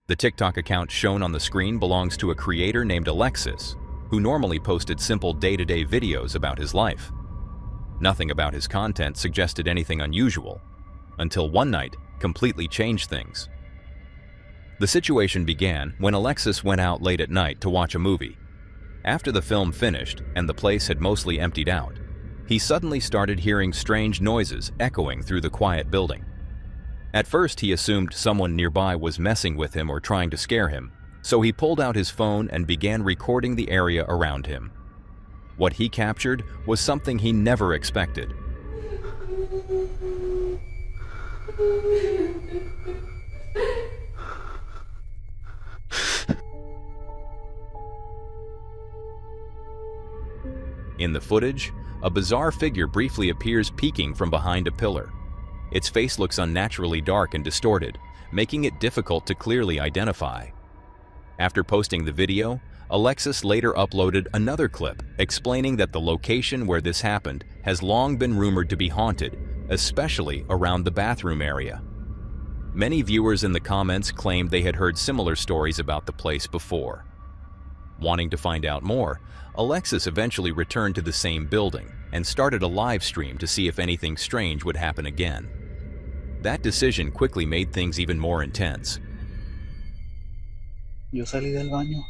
The TikTok account shown on the screen belongs to a creator named Alexis, who normally posted simple day-to-day videos about his life. Nothing about his content suggested anything unusual, until one night completely changed things. The situation began when Alexis went out late at night to watch a movie. After the film finished and the place had mostly emptied out, he suddenly started hearing strange noises echoing through the quiet building. At first, he assumed someone nearby was messing with him or trying to scare him, so he pulled out his phone and began recording the area around him. What he captured was something he never expected. In the footage, a bizarre figure briefly appears peeking from behind a pillar. Its face looks unnaturally dark and distorted, making it difficult to clearly identify. After posting the video, Alexis later uploaded another clip explaining that the location where this happened has long been rumored to be haunted, especially around the bathroom area. Many viewers in the comments claimed they had heard similar stories about the place before. Wanting to find out more, Alexis eventually returned to the same building and started a live stream to see if anything strange would happen again. That decision quickly made things even more intense. Yo salí del baño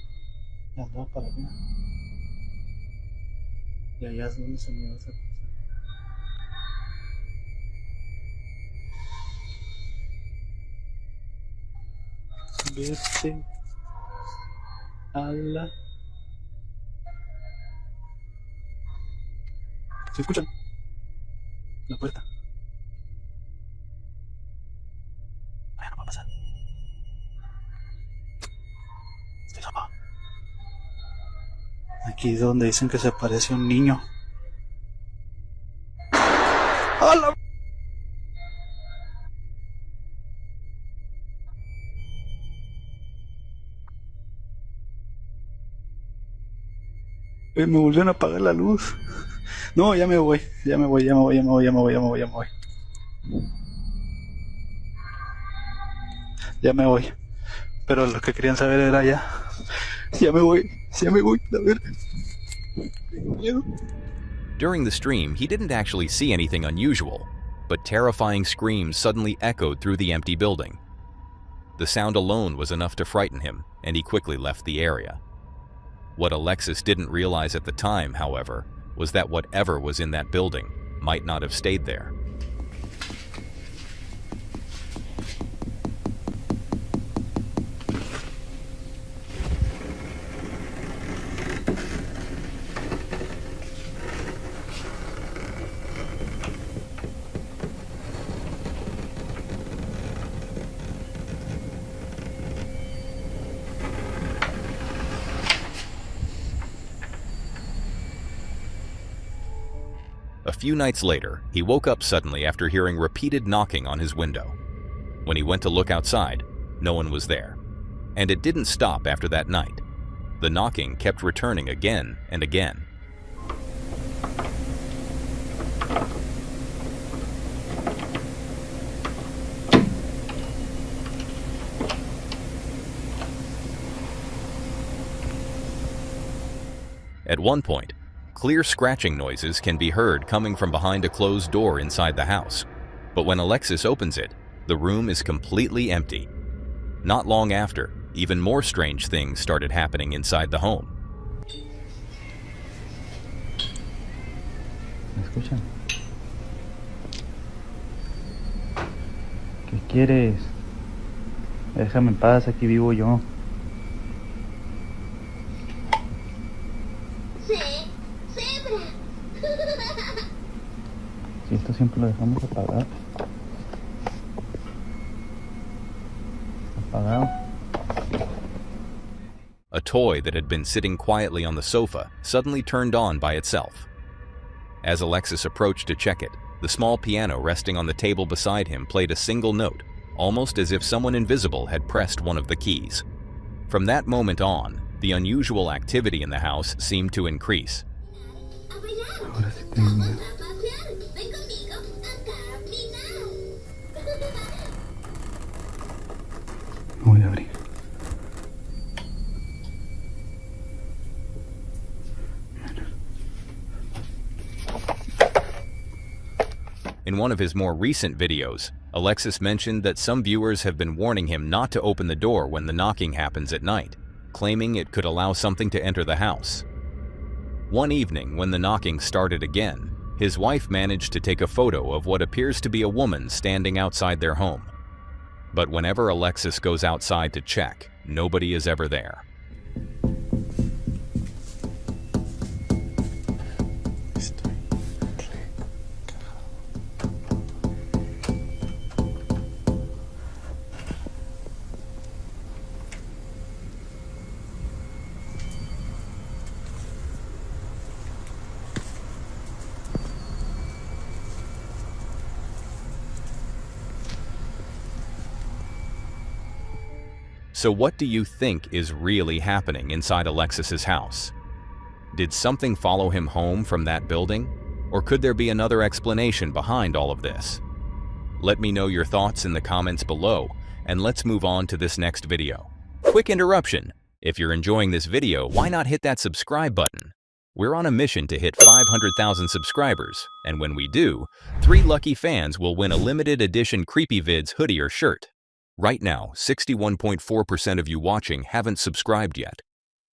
y andaba para allá. Y allá es donde se me va a hacer. Vete a la... ¿Se escuchan? La puerta. Vaya, no va a pasar. Estoy solo. Aquí es donde dicen que se aparece un niño. ¡Hala! Me volvieron a apagar la luz. No, ya me voy. Ya me voy. Ya me voy. Pero lo que querían saber era ya. Ya me voy. A ver. Tengo miedo. During the stream, he didn't actually see anything unusual, but terrifying screams suddenly echoed through the empty building. The sound alone was enough to frighten him, and he quickly left the area. What Alexis didn't realize at the time, however, was that whatever was in that building might not have stayed there. A few nights later, he woke up suddenly after hearing repeated knocking on his window. When he went to look outside, no one was there. And it didn't stop after that night. The knocking kept returning again and again. At one point, clear scratching noises can be heard coming from behind a closed door inside the house. But when Alexis opens it, the room is completely empty. Not long after, even more strange things started happening inside the home. ¿Me escuchan? ¿Qué quieres? Déjame en paz, aquí vivo yo. Si esto siempre lo dejamos apagado. A toy that had been sitting quietly on the sofa suddenly turned on by itself. As Alexis approached to check it, the small piano resting on the table beside him played a single note, almost as if someone invisible had pressed one of the keys. From that moment on, the unusual activity in the house seemed to increase. Ahora sí tengo miedo. No voy a abrir. In one of his more recent videos, Alexis mentioned that some viewers have been warning him not to open the door when the knocking happens at night, claiming it could allow something to enter the house. One evening, when the knocking started again, his wife managed to take a photo of what appears to be a woman standing outside their home. But whenever Alexis goes outside to check, nobody is ever there. So what do you think is really happening inside Alexis's house? Did something follow him home from that building? Or could there be another explanation behind all of this? Let me know your thoughts in the comments below, and let's move on to this next video. Quick interruption. If you're enjoying this video, why not hit that subscribe button? We're on a mission to hit 500,000 subscribers, and when we do, 3 lucky fans will win a limited edition CreepyVids hoodie or shirt. Right now, 61.4% of you watching haven't subscribed yet.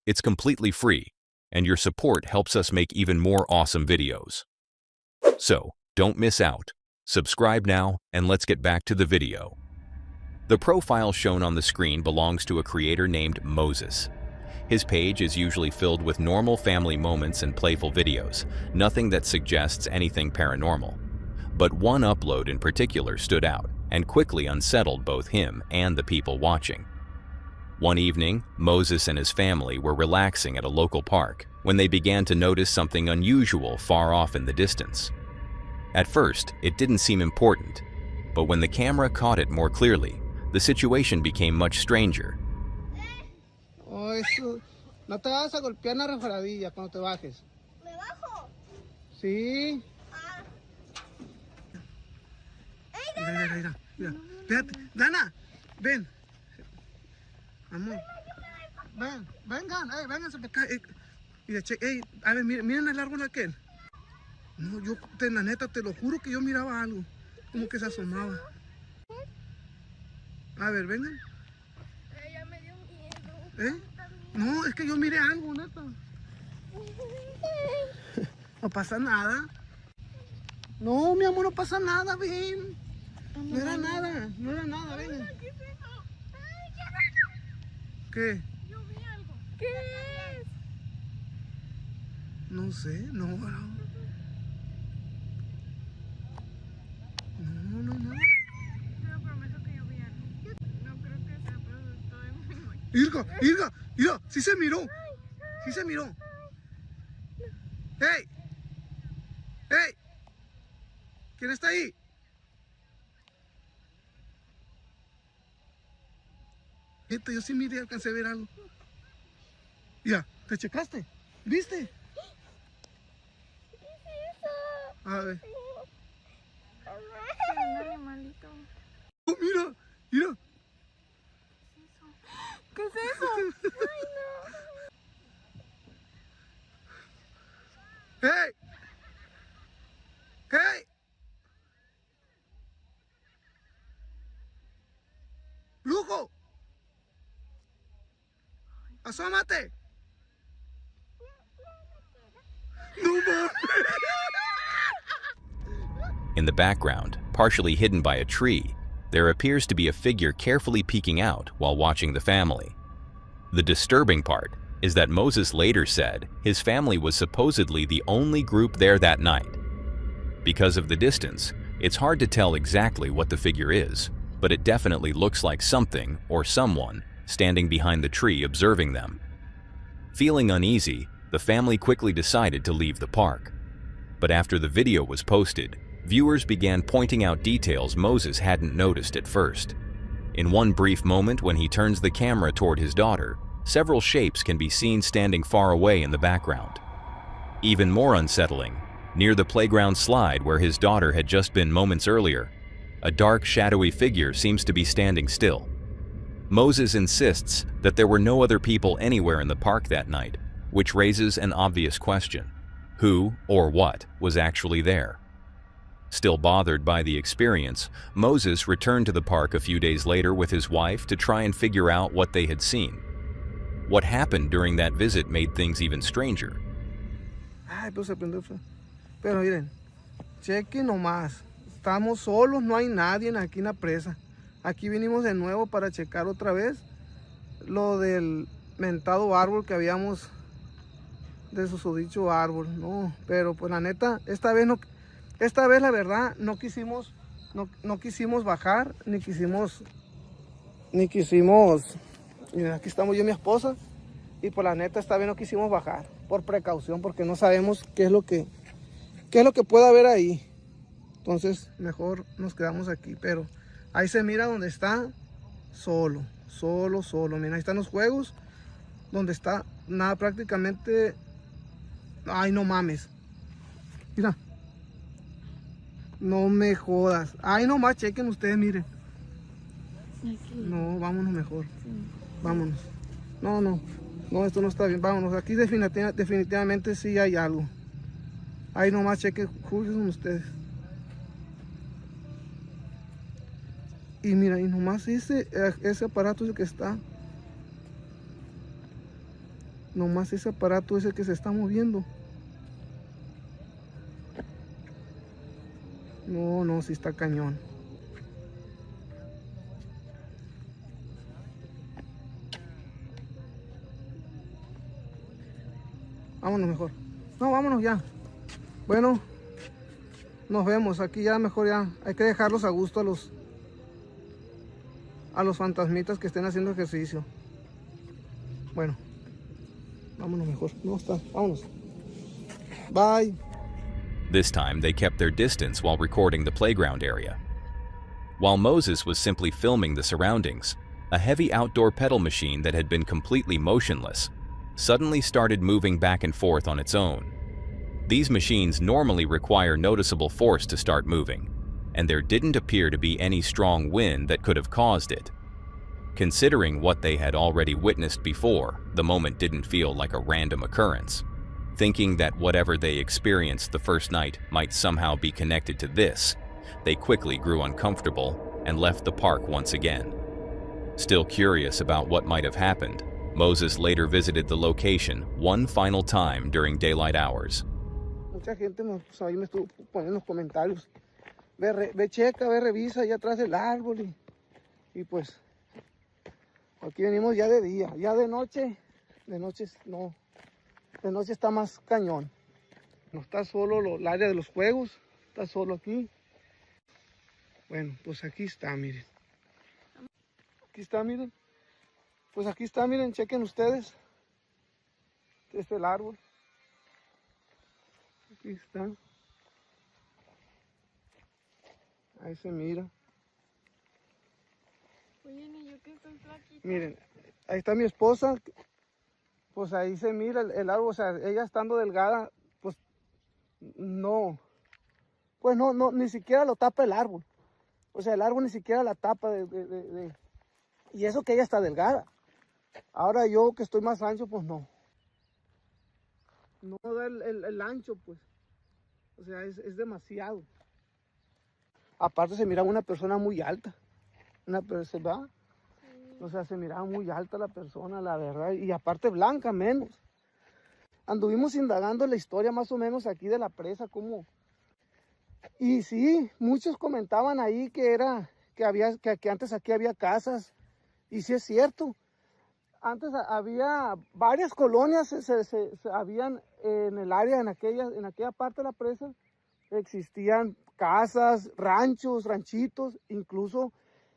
It's completely free, and your support helps us make even more awesome videos. So, don't miss out. Subscribe now, and let's get back to the video. The profile shown on the screen belongs to a creator named Moses. His page is usually filled with normal family moments and playful videos, nothing that suggests anything paranormal. But one upload in particular stood out and quickly unsettled both him and the people watching. One evening, Moses and his family were relaxing at a local park when they began to notice something unusual far off in the distance. At first, it didn't seem important, but when the camera caught it more clearly, the situation became much stranger. Oh, eso. No te vas a golpear en la resbaladilla cuando te bajes. ¿Me bajo? Sí. Ah. Mira. Espérate. Dana, ven. Amor. Ven, vengan, vénganse para acá. Mira, a ver, miren el árbol aquel. No, la neta, te lo juro que yo miraba algo. Como que se asomaba. A ver, vengan. Ya me dio miedo. No, es que yo miré algo, neta. No pasa nada. No, mi amor, no pasa nada, ven. No era nada, ven. ¿Qué es eso? ¿Qué? Yo vi algo. ¿Qué es? No sé, no. No hay nada. Pero prometo que yo vi algo. No creo que sea, pero estoy muy... Irga, sí se miró. Sí se miró. ¡Hey! ¿Quién está ahí? Yo sí miré, alcancé a ver algo. Ya, ¿te checaste? ¿Viste? ¿Qué es eso? A ver. Un animalito. Oh, mira. ¿Qué es eso? Ay, no. ¡Hey! ¡Lujo! ¡Asómate! ¡No mames! In the background, partially hidden by a tree, there appears to be a figure carefully peeking out while watching the family. The disturbing part is that Moses later said his family was supposedly the only group there that night. Because of the distance, it's hard to tell exactly what the figure is, but it definitely looks like something or someone standing behind the tree observing them. Feeling uneasy, the family quickly decided to leave the park. But after the video was posted, viewers began pointing out details Moses hadn't noticed at first. In one brief moment when he turns the camera toward his daughter, several shapes can be seen standing far away in the background. Even more unsettling, near the playground slide where his daughter had just been moments earlier, a dark, shadowy figure seems to be standing still. Moses insists that there were no other people anywhere in the park that night, which raises an obvious question. Who or what was actually there? Still bothered by the experience, Moses returned to the park a few days later with his wife to try and figure out what they had seen. What happened during that visit made things even stranger. Ay, pero se prendió. Pero miren, chequen nomás. Estamos solos, no hay nadie aquí en la presa. Aquí vinimos de nuevo para checar otra vez lo del mentado árbol que habíamos, de susodicho árbol, no, pero pues la neta, esta vez la verdad no quisimos bajar, ni quisimos, miren, aquí estamos yo y mi esposa, y pues la neta esta vez no quisimos bajar, por precaución, porque no sabemos qué es lo que puede haber ahí. Entonces mejor nos quedamos aquí, pero ahí se mira donde está solo. Miren, ahí están los juegos, donde está nada prácticamente. Ay, no mames. Mira. No me jodas. Ay, no más, chequen ustedes, miren. No, vámonos mejor. Vámonos. No, esto no está bien. Vámonos. Aquí definitivamente sí hay algo. Ay, no más, chequen, juzguen ustedes. Y mira, y nomás ese aparato es el que está. Nomás ese aparato es el que se está moviendo. No, sí está cañón. Vámonos mejor. No, vámonos ya. Bueno, nos vemos. Aquí ya mejor ya. Hay que dejarlos a gusto a los fantasmitas que estén haciendo ejercicio. Bueno, vámonos mejor. No está, vámonos. Bye. This time, they kept their distance while recording the playground area. While Moses was simply filming the surroundings, a heavy outdoor pedal machine that had been completely motionless suddenly started moving back and forth on its own. These machines normally require noticeable force to start moving, and there didn't appear to be any strong wind that could have caused it. Considering what they had already witnessed before, the moment didn't feel like a random occurrence. Thinking that whatever they experienced the first night might somehow be connected to this, they quickly grew uncomfortable and left the park once again. Still curious about what might have happened, Moses later visited the location one final time during daylight hours. Mucha gente ahí me estuvo poniendo los comentarios. Ve checa, ve revisa allá atrás del árbol y pues aquí venimos ya de día, ya de noche no. De noche está más cañón. No está solo el área de los juegos, está solo aquí. Bueno, pues aquí está, miren. Aquí está, miren. Pues aquí está, miren, chequen ustedes. Este es el árbol. Aquí está. Ahí se mira. Oye, ni yo que estoy flaquita. Miren, ahí está mi esposa. Pues ahí se mira el árbol, o sea, ella estando delgada, pues no, ni siquiera lo tapa el árbol. O sea, el árbol ni siquiera la tapa y eso que ella está delgada. Ahora yo que estoy más ancho, pues no. No da el ancho, pues. O sea, es demasiado. Aparte se mira una persona muy alta. Una persona, o sea, se miraba muy alta la persona, la verdad, y aparte blanca menos. Anduvimos indagando la historia más o menos aquí de la presa, como... Y sí, muchos comentaban ahí que antes aquí había casas, y sí es cierto. Antes había varias colonias, habían en el área, en aquella parte de la presa, existían casas, ranchos, ranchitos, incluso...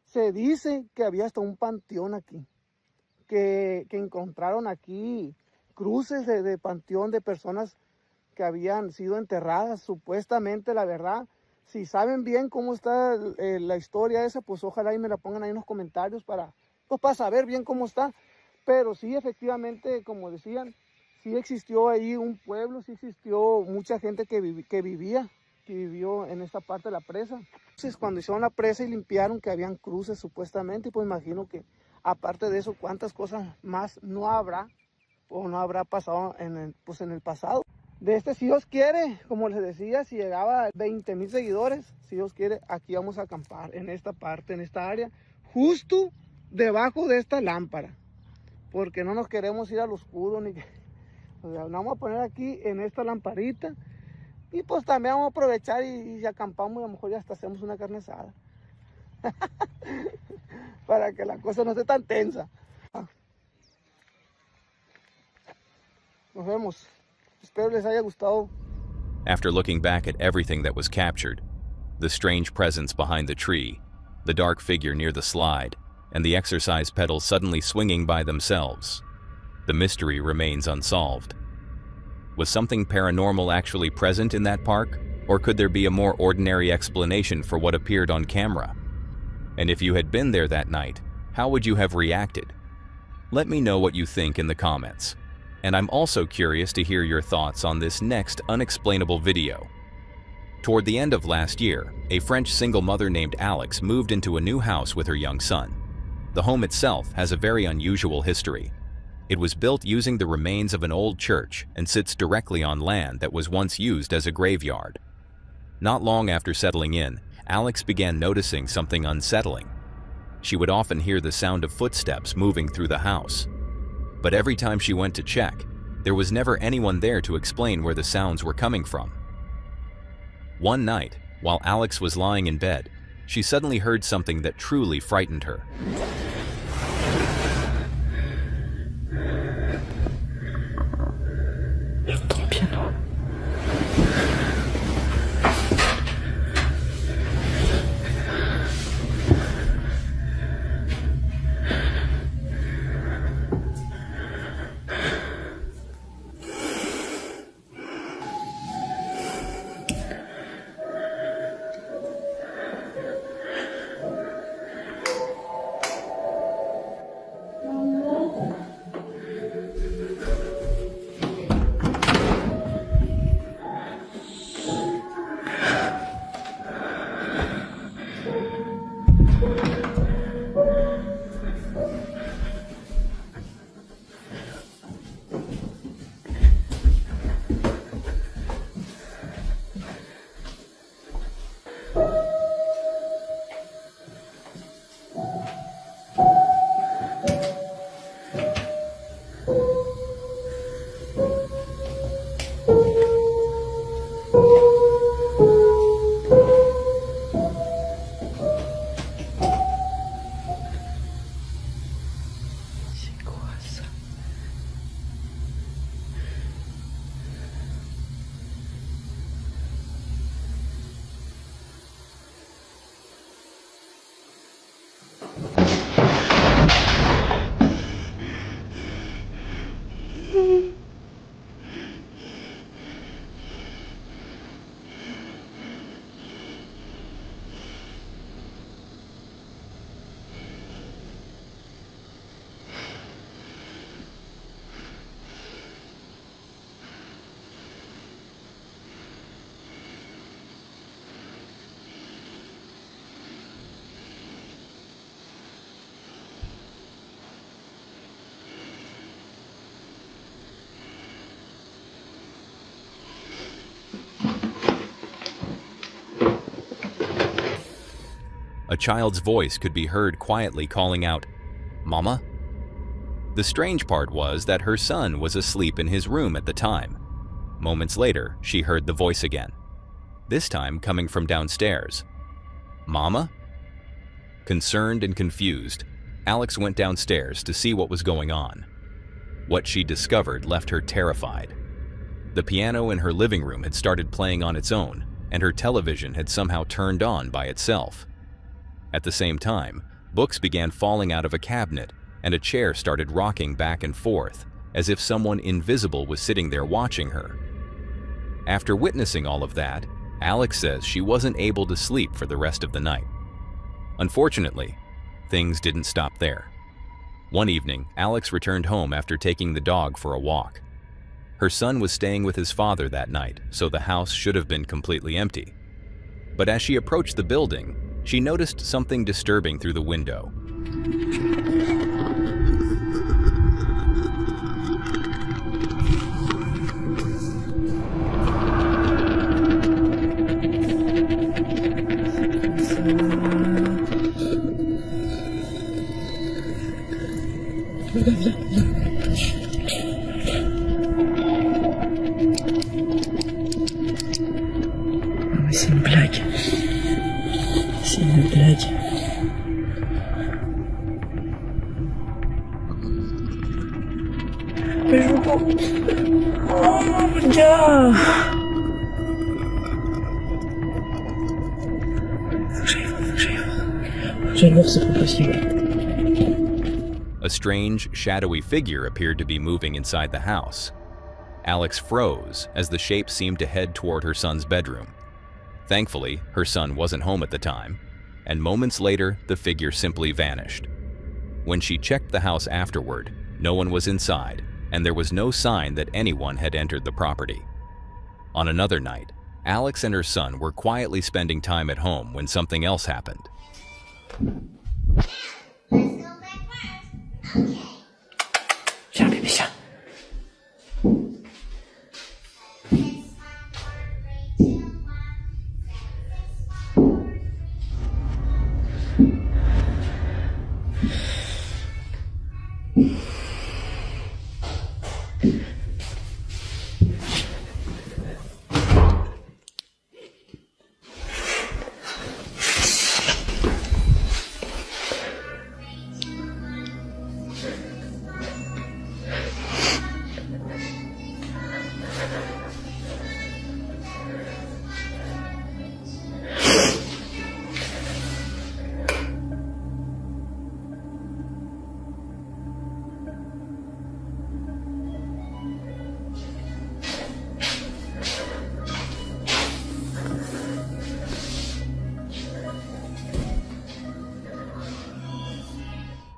Se dice que había hasta un panteón aquí, que encontraron aquí cruces de panteón de personas que habían sido enterradas, supuestamente, la verdad. Si saben bien cómo está la historia esa, pues ojalá y me la pongan ahí en los comentarios para saber bien cómo está. Pero sí, efectivamente, como decían, sí existió ahí un pueblo, sí existió mucha gente que vivió en esta parte de la presa. Entonces, cuando hicieron la presa y limpiaron que habían cruces supuestamente, pues imagino que aparte de eso, cuántas cosas más no habrá o no habrá pasado en el pasado. si Dios quiere, como les decía, si llegaba a 20,000 seguidores, si Dios quiere, aquí vamos a acampar, en esta parte, en esta área, justo debajo de esta lámpara, porque no nos queremos ir al oscuro, ni que, o sea, nos vamos a poner aquí en esta lamparita, y pues también vamos a aprovechar y acampamos, y a lo mejor ya hasta hacemos una carne asada, para que la cosa no esté tan tensa. Nos vemos. Espero les haya gustado. After looking back at everything that was captured, the strange presence behind the tree, the dark figure near the slide, and the exercise pedals suddenly swinging by themselves, the mystery remains unsolved. Was something paranormal actually present in that park, or could there be a more ordinary explanation for what appeared on camera? And if you had been there that night, how would you have reacted? Let me know what you think in the comments. And I'm also curious to hear your thoughts on this next unexplainable video. Toward the end of last year, a French single mother named Alex moved into a new house with her young son. The home itself has a very unusual history. It was built using the remains of an old church and sits directly on land that was once used as a graveyard. Not long after settling in, Alex began noticing something unsettling. She would often hear the sound of footsteps moving through the house. But every time she went to check, there was never anyone there to explain where the sounds were coming from. One night, while Alex was lying in bed, she suddenly heard something that truly frightened her. A child's voice could be heard quietly calling out, "Mama?" The strange part was that her son was asleep in his room at the time. Moments later, she heard the voice again, this time coming from downstairs. "Mama?" Concerned and confused, Alex went downstairs to see what was going on. What she discovered left her terrified. The piano in her living room had started playing on its own, and her television had somehow turned on by itself. At the same time, books began falling out of a cabinet, and a chair started rocking back and forth, as if someone invisible was sitting there watching her. After witnessing all of that, Alex says she wasn't able to sleep for the rest of the night. Unfortunately, things didn't stop there. One evening, Alex returned home after taking the dog for a walk. Her son was staying with his father that night, so the house should have been completely empty. But as she approached the building, she noticed something disturbing through the window. mais c'est une blague. C'est une blague. Mais je veux pas. Oh mon gars. J'allais voir, c'est pas possible. A strange, shadowy figure appeared to be moving inside the house. Alex froze as the shape seemed to head toward her son's bedroom. Thankfully, her son wasn't home at the time, and moments later, the figure simply vanished. When she checked the house afterward, no one was inside, and there was no sign that anyone had entered the property. On another night, Alex and her son were quietly spending time at home when something else happened. Viens bébé, viens.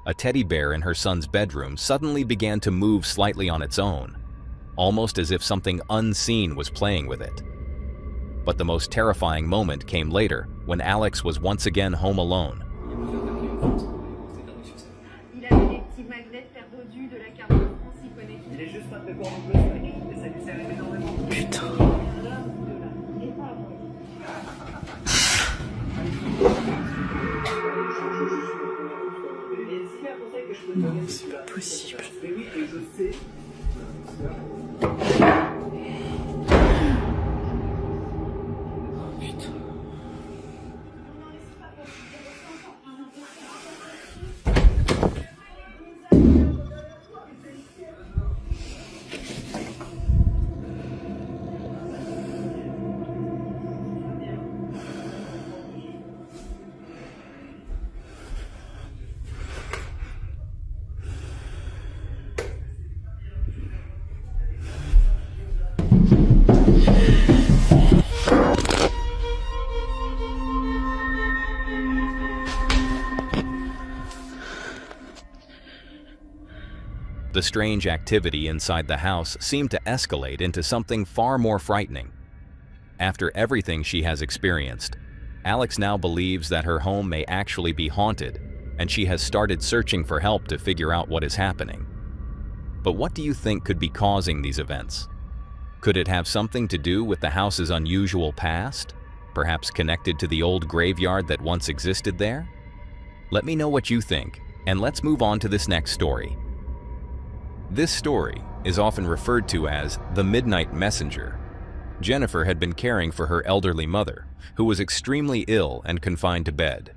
A teddy bear in her son's bedroom suddenly began to move slightly on its own, almost as if something unseen was playing with it. But the most terrifying moment came later, when Alex was once again home alone. Il avait des petits magnets perdus de la carte de France, il connaît. Il est juste pas très bon en bleu, et ça lui sert énormément. Putain. Non, c'est pas possible. Putain. The strange activity inside the house seemed to escalate into something far more frightening. After everything she has experienced, Alex now believes that her home may actually be haunted, and she has started searching for help to figure out what is happening. But what do you think could be causing these events? Could it have something to do with the house's unusual past? Perhaps connected to the old graveyard that once existed there? Let me know what you think, and let's move on to this next story. This story is often referred to as the Midnight Messenger. Jennifer had been caring for her elderly mother, who was extremely ill and confined to bed.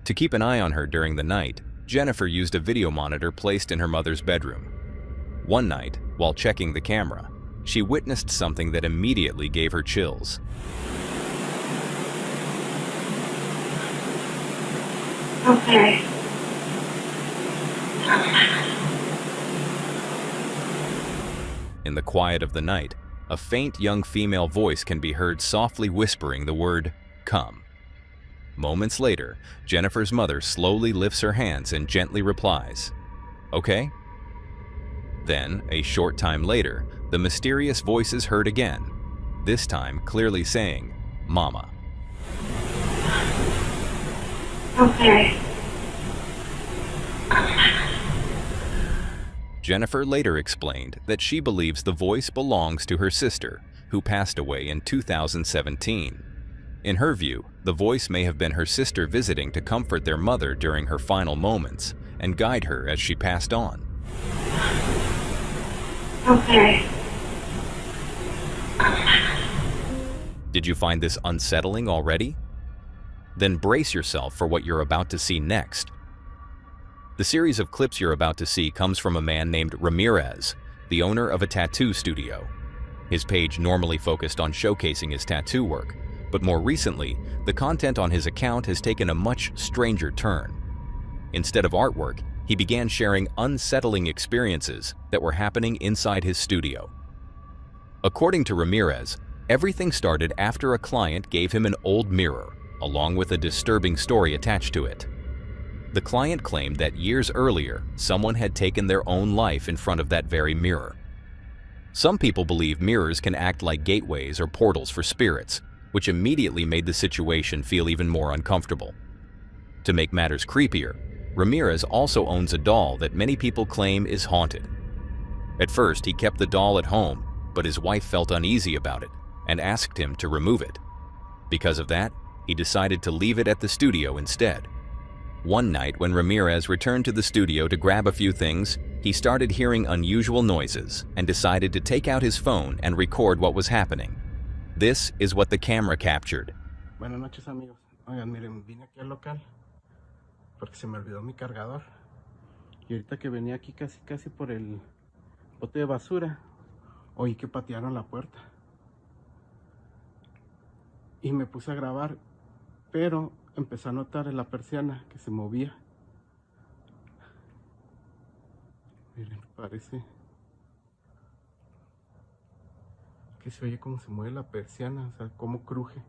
To keep an eye on her during the night, Jennifer used a video monitor placed in her mother's bedroom. One night, while checking the camera, she witnessed something that immediately gave her chills. Okay. In the quiet of the night, a faint young female voice can be heard softly whispering the word, "Come." Moments later, Jennifer's mother slowly lifts her hands and gently replies, "Okay?" Then, a short time later, the mysterious voice is heard again, this time clearly saying, "Mama." Okay. Jennifer later explained that she believes the voice belongs to her sister, who passed away in 2017. In her view, the voice may have been her sister visiting to comfort their mother during her final moments and guide her as she passed on. Okay. Did you find this unsettling already? Then brace yourself for what you're about to see next. The series of clips you're about to see comes from a man named Ramirez, the owner of a tattoo studio. His page normally focused on showcasing his tattoo work, but more recently, the content on his account has taken a much stranger turn. Instead of artwork, he began sharing unsettling experiences that were happening inside his studio. According to Ramirez, everything started after a client gave him an old mirror, along with a disturbing story attached to it. The client claimed that years earlier, someone had taken their own life in front of that very mirror. Some people believe mirrors can act like gateways or portals for spirits, which immediately made the situation feel even more uncomfortable. To make matters creepier, Ramirez also owns a doll that many people claim is haunted. At first, he kept the doll at home, but his wife felt uneasy about it and asked him to remove it. Because of that, he decided to leave it at the studio instead. One night, when Ramirez returned to the studio to grab a few things, he started hearing unusual noises and decided to take out his phone and record what was happening. This is what the camera captured. Buenas noches, amigos. Oigan, miren, vine aquí al local porque se me olvidó mi cargador. Y ahorita que venía aquí casi por el bote de basura, oí que patearon la puerta. Y me puse a grabar, pero empecé a notar en la persiana que se movía. Miren, parece que se oye como se mueve la persiana, o sea, cómo cruje.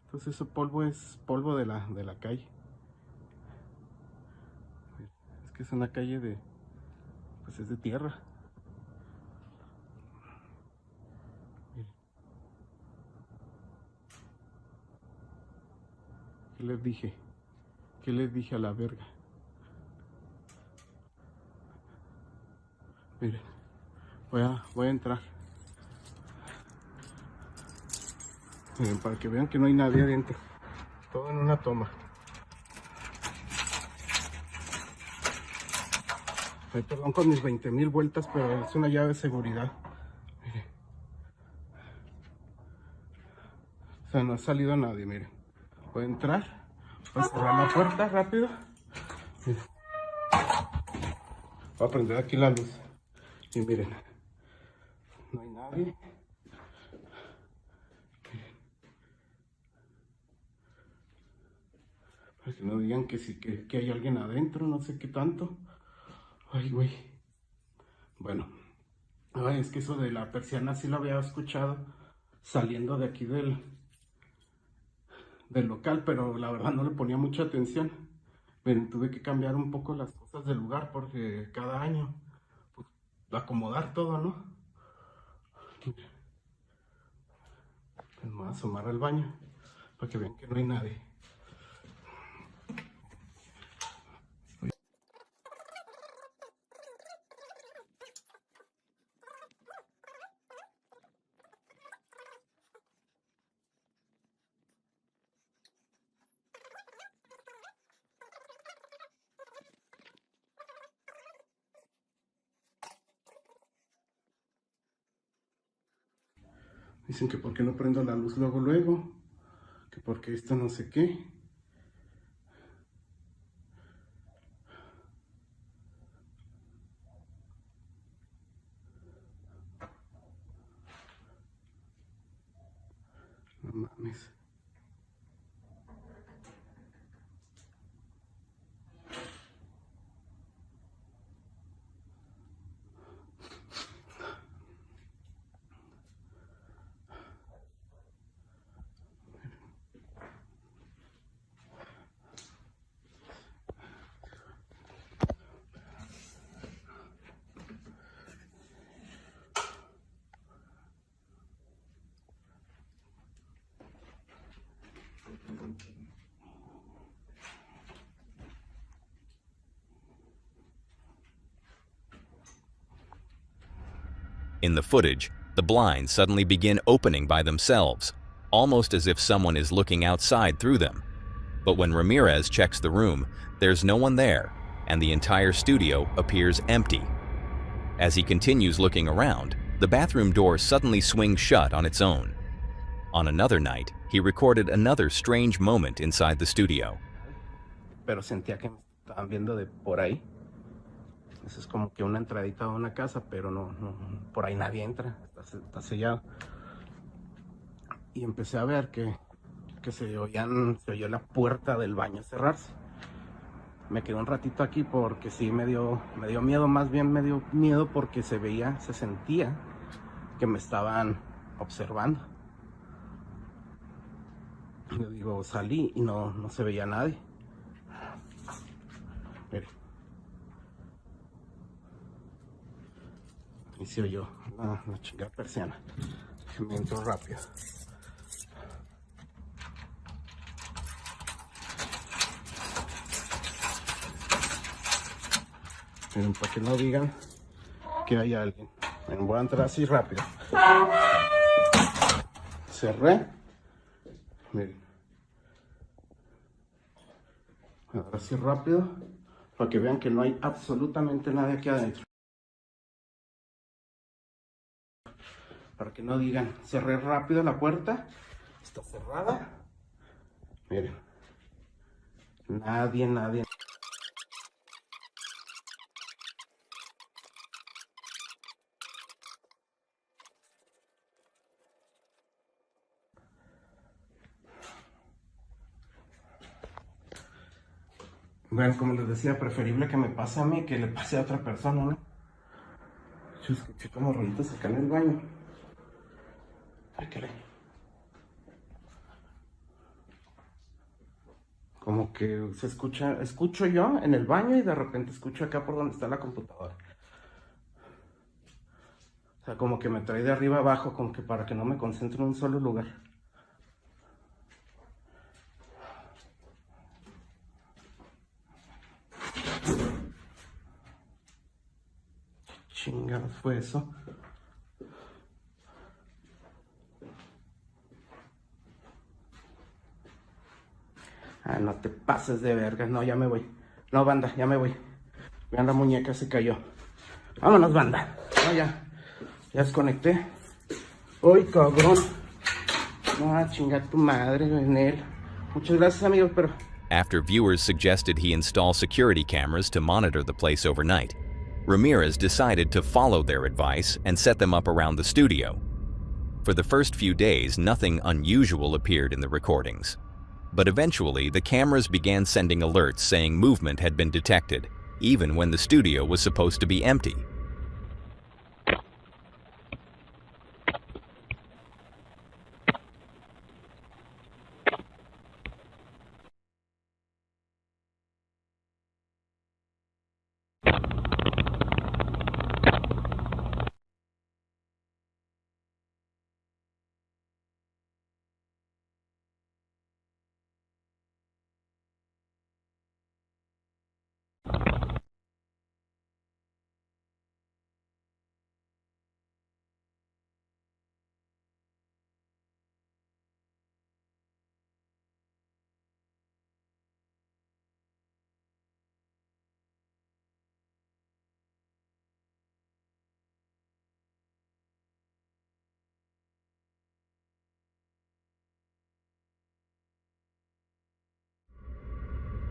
Entonces ese polvo es polvo de la calle. Es que es una calle de, pues es de tierra. Miren. ¿Qué les dije? ¿Qué les dije a la verga? Miren, voy a entrar. Miren, para que vean que no hay nadie adentro. Todo en una toma. Ay, perdón con mis 20,000 vueltas, pero es una llave de seguridad. Miren. O sea, no ha salido nadie, miren. Voy a entrar. Voy a cerrar la puerta rápido. Miren. Voy a prender aquí la luz. Y miren, no hay nadie. Para que no digan que sí, que hay alguien adentro, no sé qué tanto. Ay, güey. Bueno, ay, es que eso de la persiana sí lo había escuchado saliendo de aquí del local, pero la verdad no le ponía mucha atención. Miren, tuve que cambiar un poco las cosas del lugar porque cada año acomodar todo, ¿no? Me voy a asomar al baño para que vean que no hay nadie. Dicen que por qué no prendo la luz luego, que porque esto no sé qué. No mames. In the footage, the blinds suddenly begin opening by themselves, almost as if someone is looking outside through them. But when Ramirez checks the room, there's no one there, and the entire studio appears empty. As he continues looking around, the bathroom door suddenly swings shut on its own. On another night, he recorded another strange moment inside the studio. Pero sentía que me estaban viendo de por ahí. Eso es como que una entradita a una casa, pero no, por ahí nadie entra, está sellado. Y empecé a ver que se oyó la puerta del baño cerrarse. Me quedé un ratito aquí porque sí me dio miedo, más bien me dio miedo porque se sentía que me estaban observando. Yo digo, salí y no se veía nadie. Mire. Y se oyó una chingada persiana. Me entró rápido. Miren, para que no digan que hay alguien. Miren, voy a entrar así rápido. Cerré. Miren. Ahora así rápido. Para que vean que no hay absolutamente nadie aquí adentro. Para que no digan, cerré rápido la puerta. Está cerrada. Miren. Nadie. Bueno, como les decía, preferible que me pase a mí que le pase a otra persona, ¿no? Yo escuché como ruiditos acá en el baño. Ay, qué leño. Como que se escucho yo en el baño y de repente escucho acá por donde está la computadora. O sea, como que me trae de arriba abajo, como que para que no me concentre en un solo lugar. ¿Qué chingados fue eso? Ah, no te pases de verga. No, ya me voy. No, banda, ya me voy. Vean, la muñeca se cayó. Vámonos, banda. No, ya desconecté. ¡Ay, cabrón! No, chinga tu madre, en él. Muchas gracias, amigos, pero... After viewers suggested he install security cameras to monitor the place overnight, Ramirez decided to follow their advice and set them up around the studio. For the first few days, nothing unusual appeared in the recordings. But eventually, the cameras began sending alerts saying movement had been detected, even when the studio was supposed to be empty.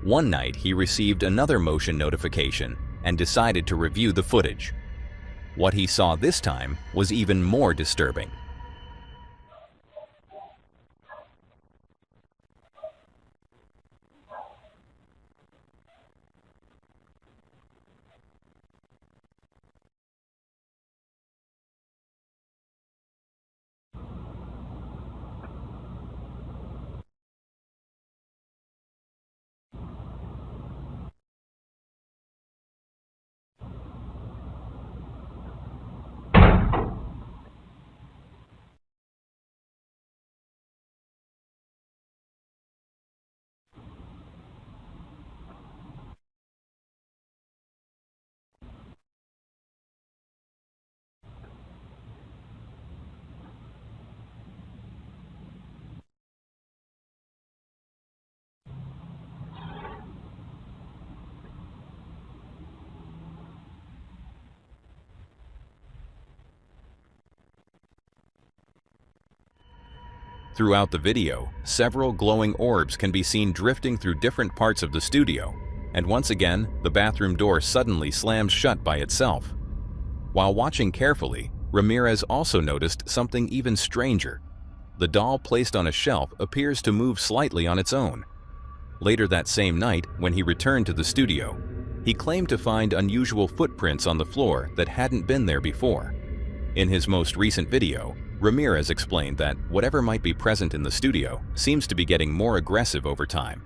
One night, he received another motion notification and decided to review the footage. What he saw this time was even more disturbing. Throughout the video, several glowing orbs can be seen drifting through different parts of the studio, and once again, the bathroom door suddenly slams shut by itself. While watching carefully, Ramirez also noticed something even stranger. The doll placed on a shelf appears to move slightly on its own. Later that same night, when he returned to the studio, he claimed to find unusual footprints on the floor that hadn't been there before. In his most recent video, Ramirez explained that whatever might be present in the studio seems to be getting more aggressive over time.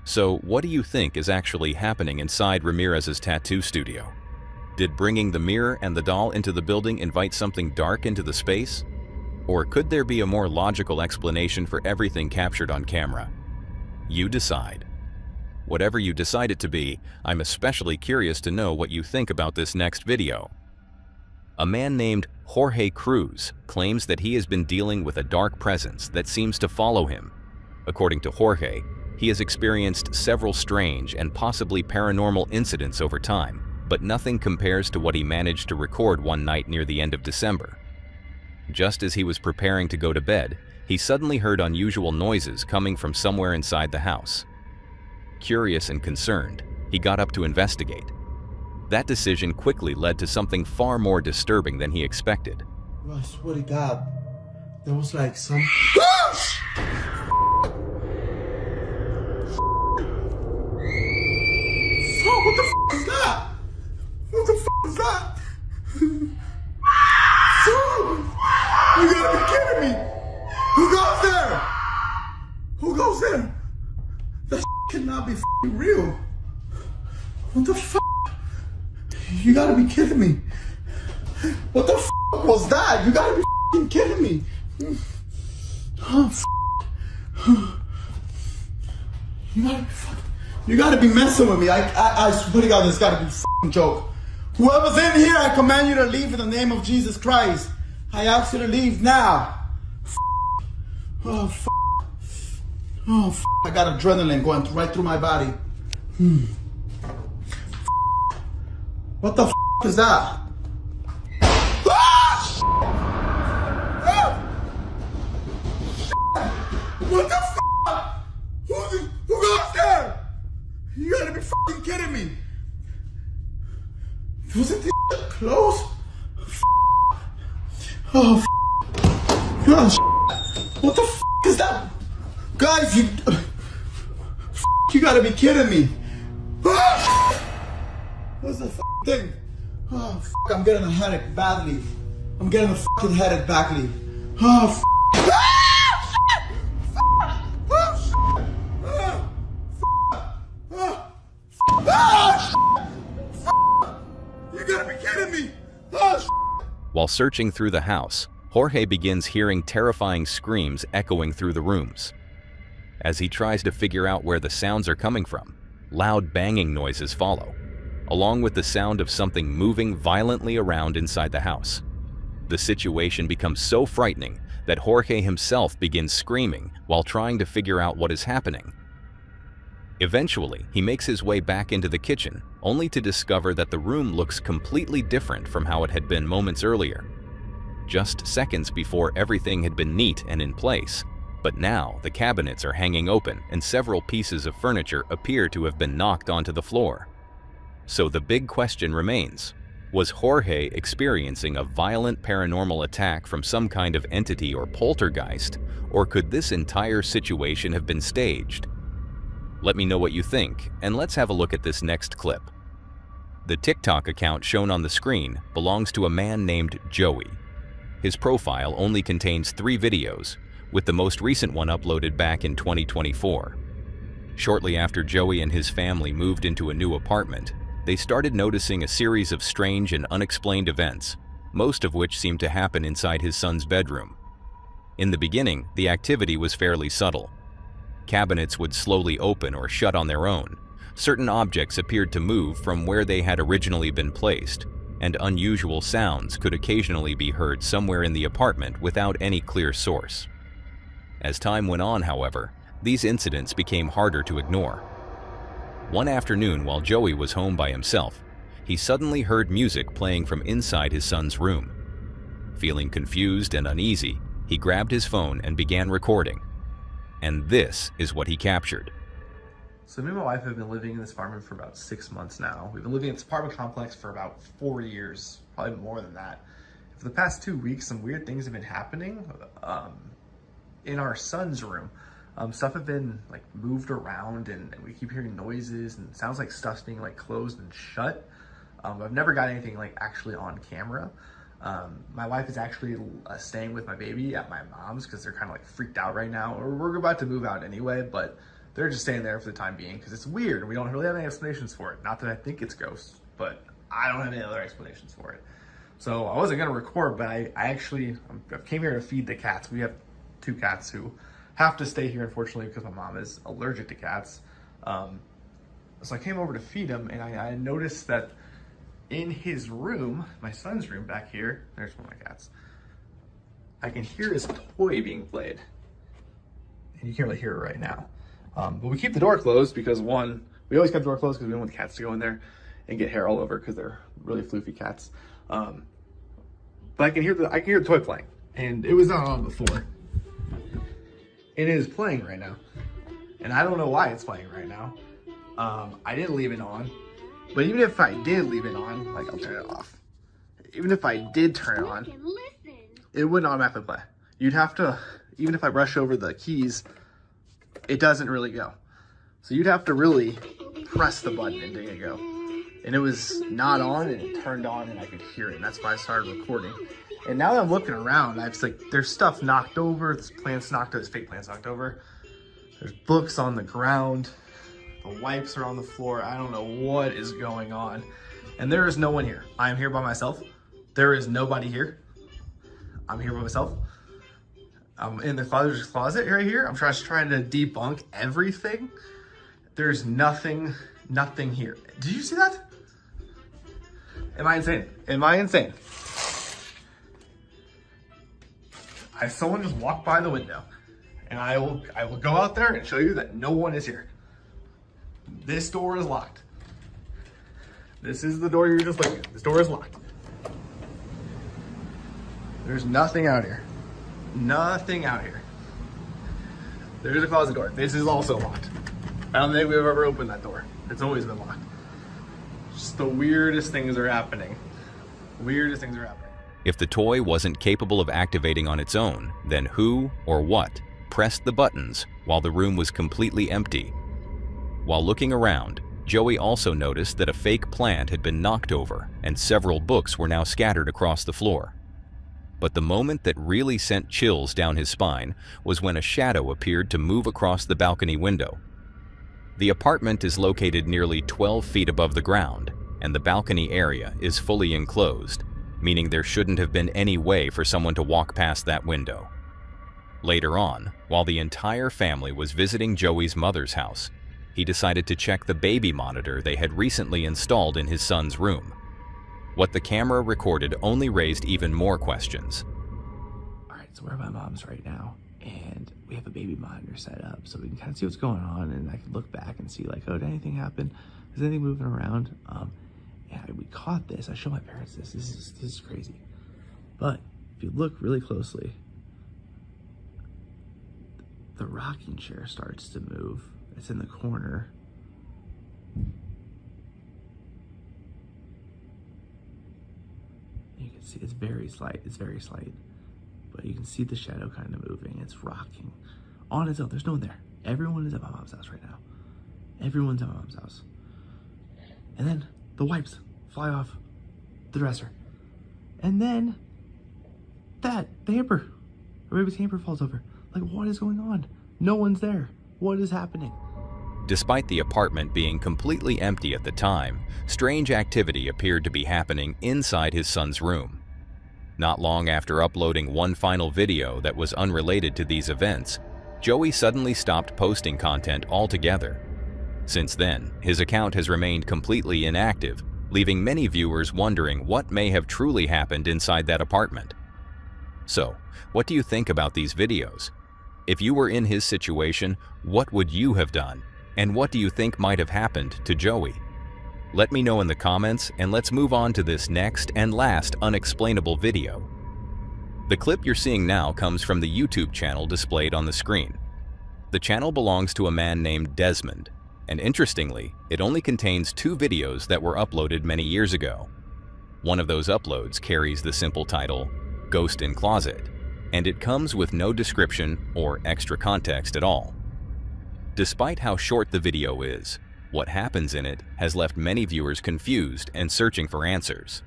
So, what do you think is actually happening inside Ramirez's tattoo studio? Did bringing the mirror and the doll into the building invite something dark into the space? Or could there be a more logical explanation for everything captured on camera? You decide. Whatever you decide it to be, I'm especially curious to know what you think about this next video. A man named Jorge Cruz claims that he has been dealing with a dark presence that seems to follow him. According to Jorge, he has experienced several strange and possibly paranormal incidents over time, but nothing compares to what he managed to record one night near the end of December. Just as he was preparing to go to bed, he suddenly heard unusual noises coming from somewhere inside the house. Curious and concerned, he got up to investigate. That decision quickly led to something far more disturbing than he expected. I swear to God, there was like some... What the f is that? What the f is that? You gotta be kidding me! Who goes there? Who goes there? That cannot be real. What the f? You gotta be kidding me. What the f was that? You gotta be kidding me. Oh, you gotta be messing with me. I swear to God, this gotta be a joke. Whoever's in here, I command you to leave in the name of Jesus Christ. I ask you to leave now. Oh, oh, I got adrenaline going right through my body. What the is that? What the f? Who goes Oh, gosh. What the is that? Guys, you gotta be kidding me. What's the thing? Oh, I'm getting a headache badly. I'm getting a fucking headache badly. Oh, you gotta be kidding me. While searching through the house, Jorge begins hearing terrifying screams echoing through the rooms. As he tries to figure out where the sounds are coming from, loud banging noises follow, along with the sound of something moving violently around inside the house. The situation becomes so frightening that Jorge himself begins screaming while trying to figure out what is happening. Eventually, he makes his way back into the kitchen, only to discover that the room looks completely different from how it had been moments earlier. Just seconds before, everything had been neat and in place, but now the cabinets are hanging open and several pieces of furniture appear to have been knocked onto the floor. So the big question remains, was Jorge experiencing a violent paranormal attack from some kind of entity or poltergeist, or could this entire situation have been staged? Let me know what you think, and let's have a look at this next clip. The TikTok account shown on the screen belongs to a man named Joey. His profile only contains 3 videos, with the most recent one uploaded back in 2024. Shortly after Joey and his family moved into a new apartment, they started noticing a series of strange and unexplained events, most of which seemed to happen inside his son's bedroom. In the beginning, the activity was fairly subtle. Cabinets would slowly open or shut on their own. Certain objects appeared to move from where they had originally been placed, and unusual sounds could occasionally be heard somewhere in the apartment without any clear source. As time went on, however, these incidents became harder to ignore. One afternoon, while Joey was home by himself, he suddenly heard music playing from inside his son's room. Feeling confused and uneasy, he grabbed his phone and began recording. And this is what he captured. So me and my wife have been living in this apartment for about 6 months now. We've been living in this apartment complex for about 4 years, probably more than that. For the past 2 weeks, some weird things have been happening in our son's room. Stuff have been like moved around, and we keep hearing noises and sounds like stuff's being like closed and shut. I've never got anything like actually on camera. My wife is actually staying with my baby at my mom's because they're kind of like freaked out right now. We're about to move out anyway, but they're just staying there for the time being because it's weird and we don't really have any explanations for it. Not that I think it's ghosts, but I don't have any other explanations for it. So I wasn't gonna record, but I came here to feed the cats. We have 2 cats who have to stay here, unfortunately, because my mom is allergic to cats. So I came over to feed them, and I noticed that in his room, my son's room back here, there's one of my cats, I can hear his toy being played. And you can't really hear it right now. But we keep the door closed because, one, we always kept the door closed because we don't want the cats to go in there and get hair all over because they're really floofy cats. But I can hear the toy playing, and it was not on before. And it is playing right now. And I don't know why it's playing right now. I didn't leave it on. But even if I did leave it on, like, I'll turn it off. Even if I did turn it on, it wouldn't automatically play. You'd have to, even if I brush over the keys, it doesn't really go. So you'd have to really press the button and make it go. And it was not on, and it turned on, and I could hear it. And that's why I started recording. And now that I'm looking around, it's like there's stuff knocked over. There's plants knocked over. There's fake plants knocked over. There's books on the ground. The wipes are on the floor. I don't know what is going on. And there is no one here. I am here by myself. There is nobody here. I'm here by myself. I'm in the father's closet right here. I'm just trying to debunk everything. There's nothing here. Did you see that? Am I insane? Am I insane? Someone just walked by the window, and I will go out there and show you that no one is here. This door is locked. This is the door you're just looking at. This door is locked. There's nothing out here. Nothing out here. There's a closet door. This is also locked. I don't think we've ever opened that door. It's always been locked. Just the weirdest things are happening. Weirdest things are happening. If the toy wasn't capable of activating on its own, then who or what pressed the buttons while the room was completely empty? While looking around, Joey also noticed that a fake plant had been knocked over and several books were now scattered across the floor. But the moment that really sent chills down his spine was when a shadow appeared to move across the balcony window. The apartment is located nearly 12 feet above the ground, and the balcony area is fully enclosed, meaning there shouldn't have been any way for someone to walk past that window. Later on, while the entire family was visiting Joey's mother's house, he decided to check the baby monitor they had recently installed in his son's room. What the camera recorded only raised even more questions. Alright, so we're at my mom's right now, and we have a baby monitor set up, so we can kind of see what's going on, and I can look back and see, like, oh, did anything happen? Is anything moving around? And we caught this. I showed my parents this. This is crazy. But if you look really closely, the rocking chair starts to move. It's in the corner. You can see it's very slight. It's very slight. But you can see the shadow kind of moving. It's rocking on its own. There's no one there. Everyone is at my mom's house right now. Everyone's at my mom's house. And then the wipes fly off the dresser. And then the hamper, our baby's hamper falls over. Like, what is going on? No one's there. What is happening? Despite the apartment being completely empty at the time, strange activity appeared to be happening inside his son's room. Not long after uploading one final video that was unrelated to these events, Joey suddenly stopped posting content altogether. Since then, his account has remained completely inactive, leaving many viewers wondering what may have truly happened inside that apartment. So, what do you think about these videos? If you were in his situation, what would you have done? And what do you think might have happened to Joey? Let me know in the comments, and let's move on to this next and last unexplainable video. The clip you're seeing now comes from the YouTube channel displayed on the screen. The channel belongs to a man named Desmond, and interestingly, it only contains 2 videos that were uploaded many years ago. One of those uploads carries the simple title, Ghost in Closet, and it comes with no description or extra context at all. Despite how short the video is, what happens in it has left many viewers confused and searching for answers.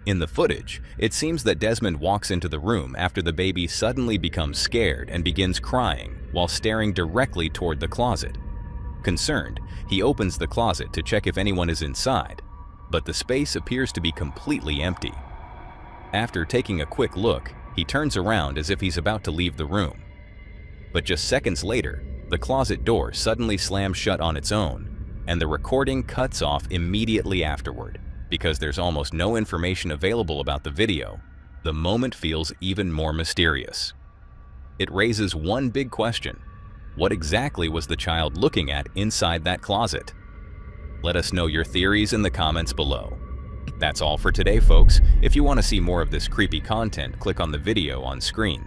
In the footage, it seems that Desmond walks into the room after the baby suddenly becomes scared and begins crying while staring directly toward the closet. Concerned, he opens the closet to check if anyone is inside, but the space appears to be completely empty. After taking a quick look, he turns around as if he's about to leave the room. But just seconds later, the closet door suddenly slams shut on its own, and the recording cuts off immediately afterward. Because there's almost no information available about the video, the moment feels even more mysterious. It raises one big question: what exactly was the child looking at inside that closet? Let us know your theories in the comments below. That's all for today, folks. If you want to see more of this creepy content, click on the video on screen.